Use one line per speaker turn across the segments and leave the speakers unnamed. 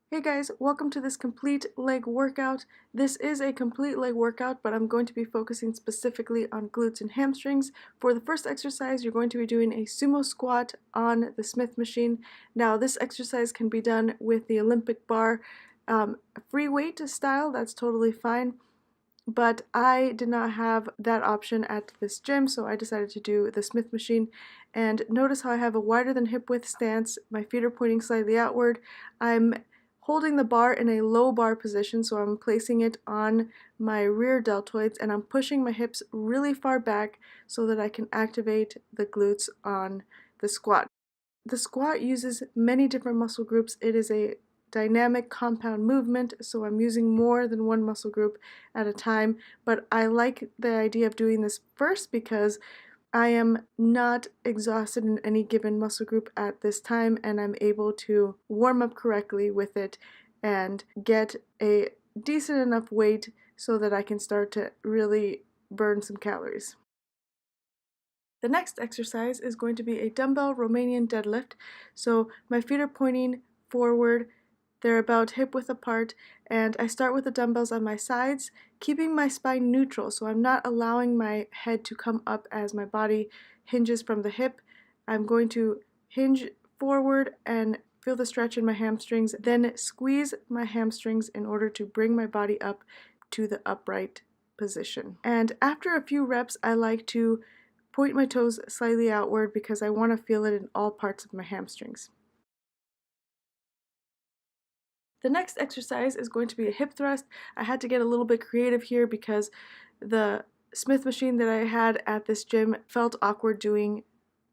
Hey guys, welcome to this complete leg workout. This is a complete leg workout, but I'm going to be focusing specifically on glutes and hamstrings. For the first exercise, you're going to be doing a sumo squat on the Smith machine. Now, this exercise can be done with the Olympic bar free weight style, that's totally fine. But I did not have that option at this gym, so I decided to do the Smith machine. And notice how I have a wider than hip width stance. My feet are pointing slightly outward. I'm holding the bar in a low bar position, so I'm placing it on my rear deltoids and I'm pushing my hips really far back so that I can activate the glutes on the squat. The squat uses many different muscle groups. It is a dynamic compound movement, so I'm using more than one muscle group at a time, but I like the idea of doing this first because I am not exhausted in any given muscle group at this time, and I'm able to warm up correctly with it and get a decent enough weight so that I can start to really burn some calories. The next exercise is going to be a dumbbell Romanian deadlift. So my feet are pointing forward, they're about hip width apart, and I start with the dumbbells on my sides, keeping my spine neutral, so I'm not allowing my head to come up as my body hinges from the hip. I'm going to hinge forward and feel the stretch in my hamstrings, then squeeze my hamstrings in order to bring my body up to the upright position. And after a few reps, I like to point my toes slightly outward because I want to feel it in all parts of my hamstrings. The next exercise is going to be a hip thrust. I had to get a little bit creative here because the Smith machine that I had at this gym felt awkward doing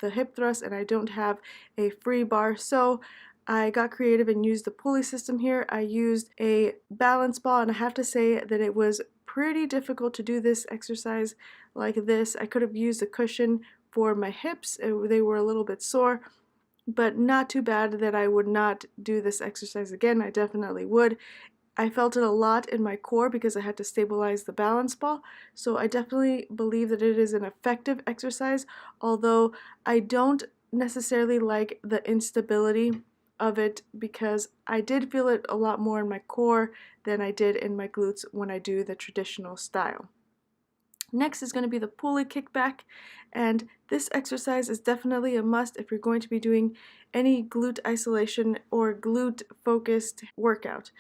the hip thrust and I don't have a free bar, so I got creative and used the pulley system here. I used a balance ball and I have to say that it was pretty difficult to do this exercise like this. I could have used a cushion for my hips. They were a little bit sore, but not too bad that I would not do this exercise again. I definitely would. I felt it a lot in my core because I had to stabilize the balance ball, so I definitely believe that it is an effective exercise, although I don't necessarily like the instability of it because I did feel it a lot more in my core than I did in my glutes when I do the traditional style. Next is going to be the pulley kickback, and this exercise is definitely a must if you're going to be doing any glute isolation or glute focused workout.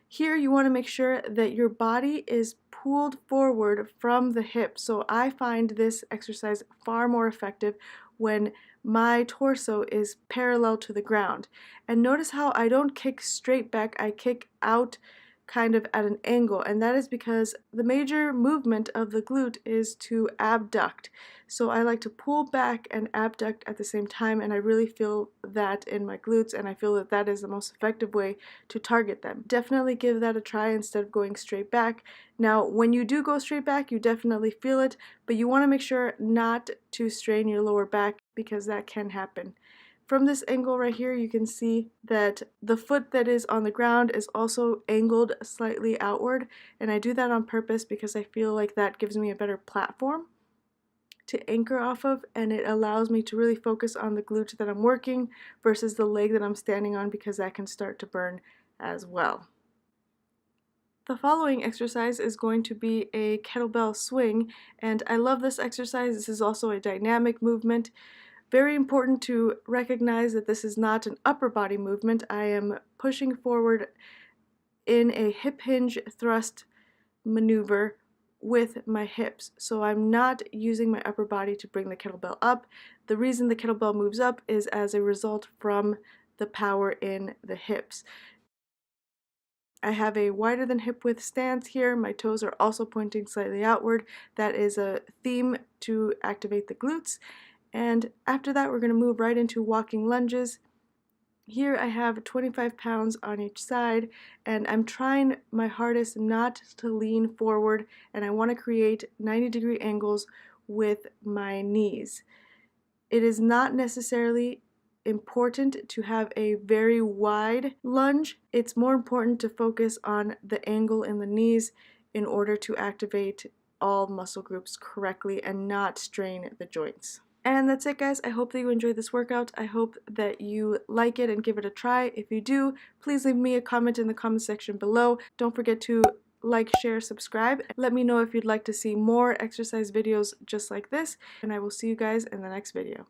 Here you want to make sure that your body is pulled forward from the hip. So I find this exercise far more effective when my torso is parallel to the ground. And notice how I don't kick straight back, I kick out kind of at an angle, and that is because the major movement of the glute is to abduct. So I like to pull back and abduct at the same time, and I really feel that in my glutes, and I feel that that is the most effective way to target them. Definitely give that a try instead of going straight back. Now, when you do go straight back, you definitely feel it, but you want to make sure not to strain your lower back because that can happen. From this angle right here, you can see that the foot that is on the ground is also angled slightly outward, and I do that on purpose because I feel like that gives me a better platform to anchor off of, and it allows me to really focus on the glute that I'm working versus the leg that I'm standing on because that can start to burn as well. The following exercise is going to be a kettlebell swing, and I love this exercise. This is also a dynamic movement. Very important to recognize that this is not an upper body movement. I am pushing forward in a hip hinge thrust maneuver with my hips. So I'm not using my upper body to bring the kettlebell up. The reason the kettlebell moves up is as a result from the power in the hips. I have a wider than hip width stance here. My toes are also pointing slightly outward. That is a theme to activate the glutes. And after that, we're going to move right into walking lunges. Here I have 25 pounds on each side, and I'm trying my hardest not to lean forward, and I want to create 90-degree angles with my knees. It is not necessarily important to have a very wide lunge. It's more important to focus on the angle in the knees in order to activate all muscle groups correctly and not strain the joints. And that's it, guys. I hope that you enjoyed this workout. I hope that you like it and give it a try. If you do, please leave me a comment in the comment section below. Don't forget to like, share, subscribe. Let me know if you'd like to see more exercise videos just like this, and I will see you guys in the next video.